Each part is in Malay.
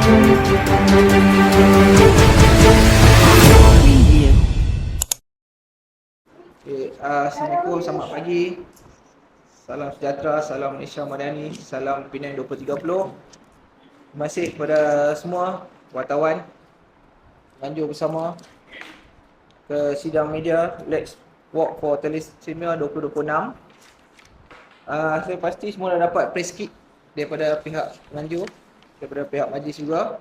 Assalamualaikum, selamat pagi. Salam sejahtera, salam Malaysia Madani, salam Penang 2030. Terima kasih kepada semua wartawan lanjut bersama ke sidang media Let's Walk for Thalassemia 2026. Saya pasti semua dah dapat press kit daripada pihak Nganjur, daripada pihak majlis juga.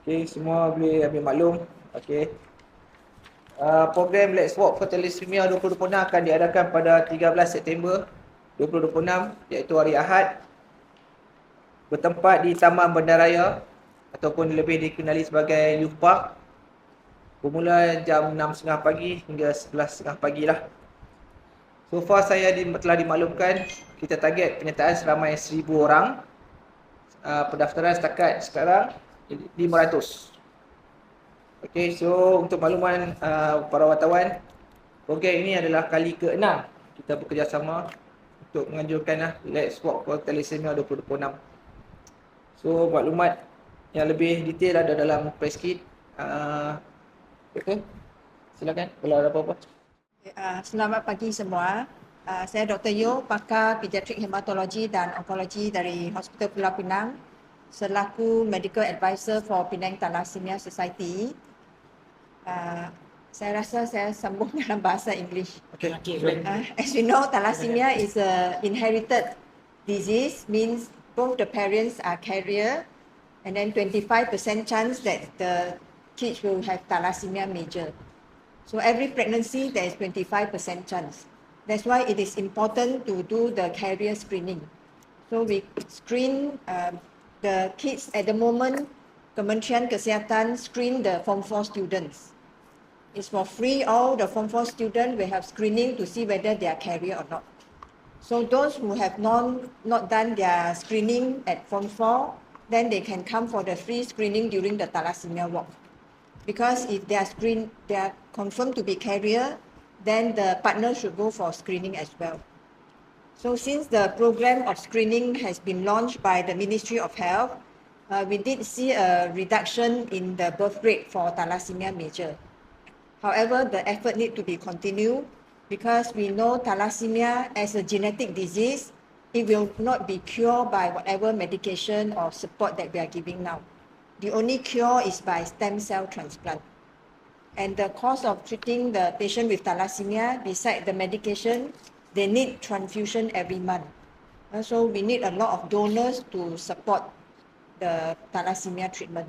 Okey, semua boleh ambil maklum. Okey. Program Let's Walk for Thalassemia 2026 akan diadakan pada 13 September 2026, iaitu hari Ahad, bertempat di Taman Bandaraya ataupun lebih dikenali sebagai Youth Park, bermula jam 6.30 pagi hingga 11.30 pagi lah. So far saya telah dimaklumkan kita target penyertaan seramai 1,000 orang. Pendaftaran setakat sekarang 500. Okey, so untuk makluman para wartawan, program ini adalah kali ke-6 kita bekerjasama untuk menganjurkan Let's Walk for Thalassemia 2026. So maklumat yang lebih detail ada dalam press kit. Okey, silakan kalau ada apa-apa. Selamat pagi semua. Saya Dr. Yo, pakar pediatrik hematologi dan onkologi dari Hospital Pulau Pinang, selaku Medical Advisor for Penang Thalassemia Society. Saya rasa saya sambung dalam bahasa English. Okay. As we know, thalassemia is a inherited disease, means both the parents are carrier, and then 25% chance that the kids will have thalassemia major. So every pregnancy there is 25% chance. That's why it is important to do the carrier screening. So we screen the kids at the moment. Kementerian Kesihatan screen the Form 4 students. It's for free. All the Form 4 students will have screening to see whether they are carrier or not. So those who have not done their screening at Form 4, then they can come for the free screening during the thalassemia walk. Because if they are confirmed to be carrier, then the partner should go for screening as well. So since the program of screening has been launched by the Ministry of Health, we did see a reduction in the birth rate for thalassemia major. However, the effort need to be continued because we know thalassemia as a genetic disease, it will not be cured by whatever medication or support that we are giving now. The only cure is by stem cell transplant. And the cost of treating the patient with thalassemia, beside the medication, they need transfusion every month. So we need a lot of donors to support the thalassemia treatment.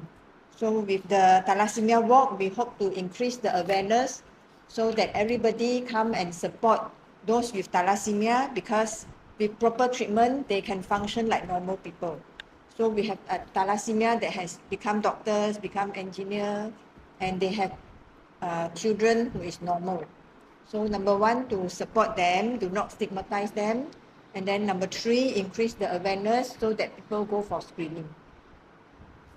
So with the thalassemia walk, we hope to increase the awareness so that everybody come and support those with thalassemia, because with proper treatment, they can function like normal people. So we have thalassemia that has become doctors, become engineer, and they have children who is normal. So number one, to support them, do not stigmatize them. And then number three, increase the awareness so that people go for screening.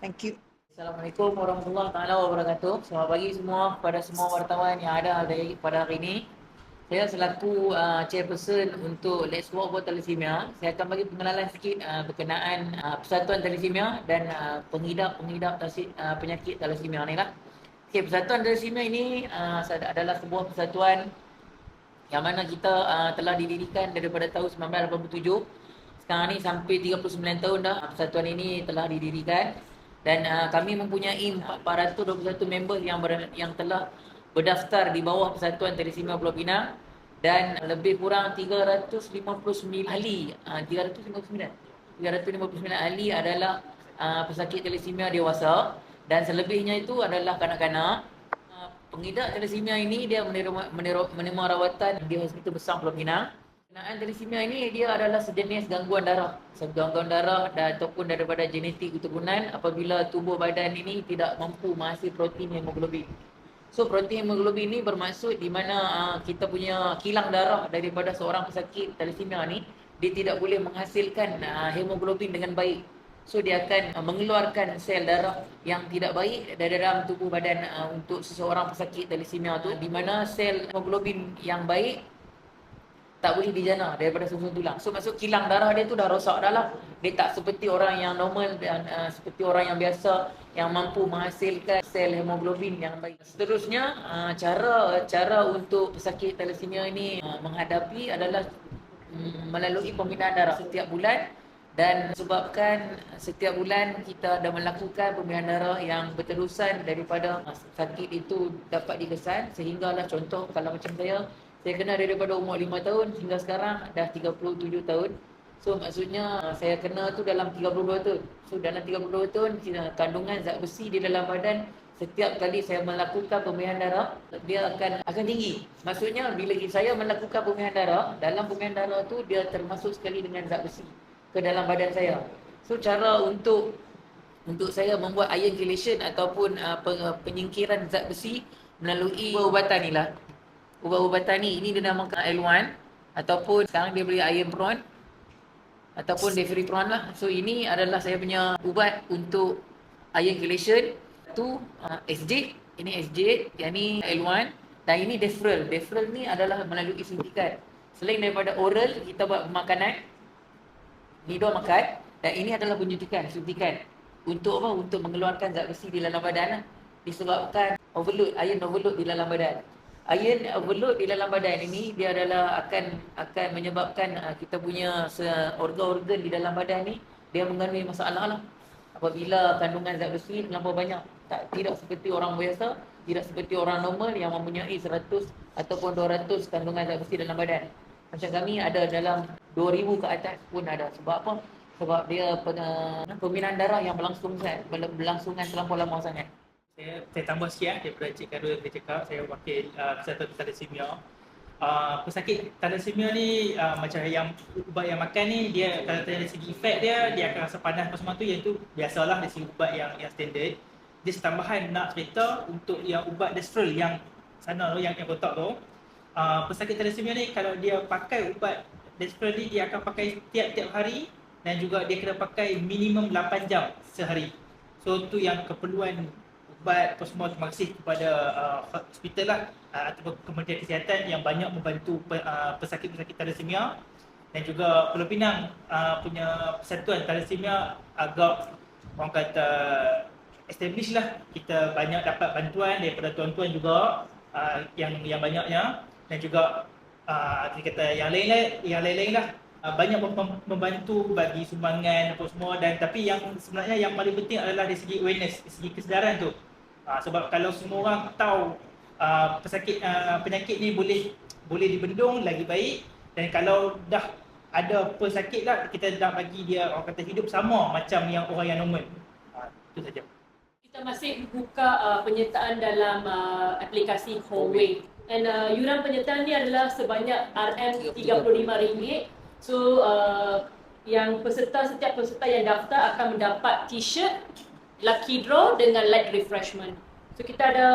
Thank you. Assalamualaikum warahmatullahi wabarakatuh. Selamat pagi semua kepada semua wartawan yang ada pada hari ini. Saya selaku chairperson untuk Let's Walk for Thalassemia, saya akan bagi pengenalan sikit berkenaan Persatuan Thalassemia dan pengidap penyakit thalassemia ni lah. Okay, Persatuan Thalassemia ini adalah sebuah persatuan yang mana kita telah didirikan daripada tahun 1987. Sekarang ni sampai 39 tahun dah persatuan ini telah didirikan. Dan kami mempunyai 421 member yang telah berdaftar di bawah Persatuan Thalassemia Pulau Pinang, dan lebih kurang 359 ahli 359 ahli adalah pesakit thalassemia dewasa, dan selebihnya itu adalah kanak-kanak. Pengidap thalassemia ini dia menerima rawatan di Hospital Besar Pulau Pinang. Kenaan thalassemia ini dia adalah sejenis gangguan darah dan ataupun daripada genetik keturunan apabila tubuh badan ini tidak mampu menghasil protein hemoglobin. So protein hemoglobin ini bermaksud di mana kita punya kilang darah daripada seorang pesakit thalassemia ni, dia tidak boleh menghasilkan hemoglobin dengan baik. So dia akan mengeluarkan sel darah yang tidak baik dari dalam tubuh badan untuk seseorang pesakit thalassemia tu, di mana sel hemoglobin yang baik tak boleh dijana daripada susun tulang. So maksud kilang darah dia tu dah rosak dah lah. Dia tak seperti orang yang normal dan seperti orang yang biasa yang mampu menghasilkan sel hemoglobin yang baik. Seterusnya cara untuk pesakit thalassemia ini menghadapi adalah melalui pembinaan darah setiap bulan, dan sebabkan setiap bulan kita dah melakukan pembinaan darah yang berterusan daripada sakit itu dapat dikesan, sehinggalah contoh kalau macam saya kena daripada umur 5 tahun hingga sekarang dah 37 tahun. So maksudnya saya kena tu dalam 32 tahun. So dalam 32 tahun kandungan zat besi di dalam badan setiap kali saya melakukan pembinaan darah dia akan tinggi. Maksudnya bila saya melakukan pembinaan darah, dalam pembinaan darah tu dia termasuk sekali dengan zat besi ke dalam badan saya. So cara untuk saya membuat iron chelation ataupun penyingkiran zat besi melalui ubat-ubatan ni lah. Ubat-ubatan ni ini dinamakan L1 ataupun sekarang dia beri iron prawn ataupun deferriprone lah. So ini adalah saya punya ubat untuk iron chelation. Tu SJ, ini SJ, yang ni L1 dan ini deferral. Deferral ni adalah melalui suntikan. Selain daripada oral, kita buat makanan, lidah makan, dan ini adalah penyuntikan, suntikan. Untuk apa? Untuk mengeluarkan zat besi di dalam badan lah. Disebabkan iron overload di dalam badan. Iron overload di dalam badan ini dia adalah akan menyebabkan kita punya organ-organ di dalam badan ni dia mengandungi masalah lah. Apabila kandungan zat besi terlampau banyak, tidak seperti orang biasa, tidak seperti orang normal yang mempunyai 100 ataupun 200 kandungan zat besi dalam badan. Macam kami ada dalam 2000 ke atas pun ada. Sebab apa? Sebab dia pembinaan darah yang berlangsungan terlampau lama sangat. Saya tambah sikit daripada Cik Karul yang cakap. Saya wakil Persatuan Thalassemia. Pesakit thalassemia ni macam yang ubat yang makan ni, dia kalau dari segi efek dia akan rasa panas apa semua tu, yang tu biasalah dari segi ubat yang standard. Dia tambahan nak cerita untuk yang ubat deferral yang sana tu, yang kotak tu. Pesakit thalassemia ni kalau dia pakai ubat deferral ni, dia akan pakai tiap-tiap hari dan juga dia kena pakai minimum 8 jam sehari. So tu yang keperluan ubat apa semua. Terima kasih kepada hospital lah atau Kementerian Kesihatan yang banyak membantu pesakit-pesakit thalassemia, dan juga Pulau Pinang punya Persatuan Thalassemia agak orang kata establish lah. Kita banyak dapat bantuan daripada tuan-tuan juga yang banyaknya, dan juga kita kata yang lain-lain lah banyak membantu bagi sumbangan apa semua. Dan tapi yang sebenarnya yang paling penting adalah dari segi awareness, dari segi kesedaran tu. Sebab kalau semua orang tahu penyakit ni boleh dibendung lagi baik, dan kalau dah ada pesakit lah, kita dah bagi dia orang kata hidup sama macam yang orang yang normal. Itu saja. Kita masih buka penyertaan dalam aplikasi Hongwei, dan yuran penyertaan ni adalah sebanyak RM35. So yang setiap peserta yang daftar akan mendapat t-shirt, lucky draw dengan light refreshment. So kita ada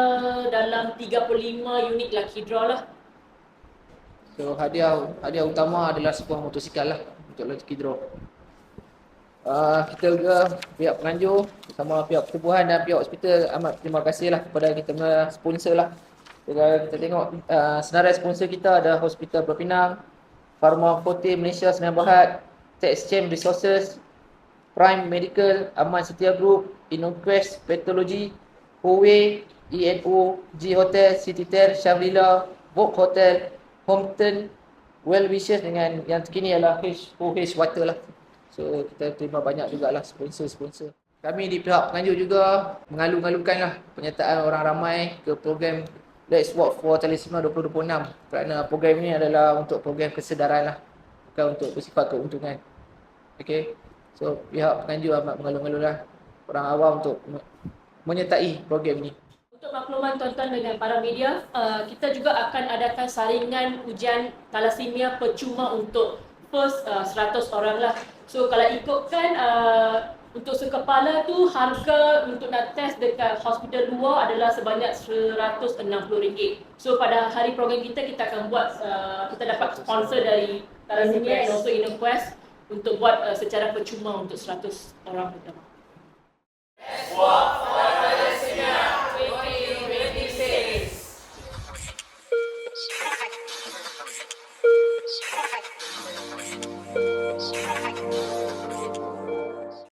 dalam 35 unit lucky draw lah. So hadiah utama adalah sebuah motosikal lah untuk lucky draw. Kita juga pihak penganjur bersama pihak pertubuhan dan pihak hospital amat terima kasih lah kepada kita punya sponsor lah. Kita tengok senarai sponsor kita ada Hospital Pulau Pinang, Pharma Forte Malaysia Sdn Bhd, Tech Exchange Resources, Prime Medical, Aman Setia Group, InnoQuest Pathology, Huawei, ENO, G Hotel, Citytel, Shangri-La, Vogue Hotel, Hometon, Well Wishes, dengan yang terkini adalah HOH Water lah. So kita terima banyak jugalah sponsor-sponsor. Kami di pihak penganjur juga mengalu-alukanlah penyertaan orang ramai ke program Let's Walk for Thalassemia 2026, kerana program ini adalah untuk program kesedaran lah, bukan untuk bersifat keuntungan. Okay, so pihak penganjur amat mengalu-alu lah orang awam untuk menyertai program ini. Untuk makluman tuan-tuan dengan para media, kita juga akan adakan saringan ujian thalassemia percuma untuk first 100 orang lah. So kalau ikutkan untuk sekepala tu harga untuk nak test dekat hospital luar adalah sebanyak RM160. So pada hari program kita akan buat, kita dapat sponsor dari Thalassemia and also InnoQuest untuk buat secara percuma untuk 100 orang pertama. Let's walk for Thalassemia 2026. kasih.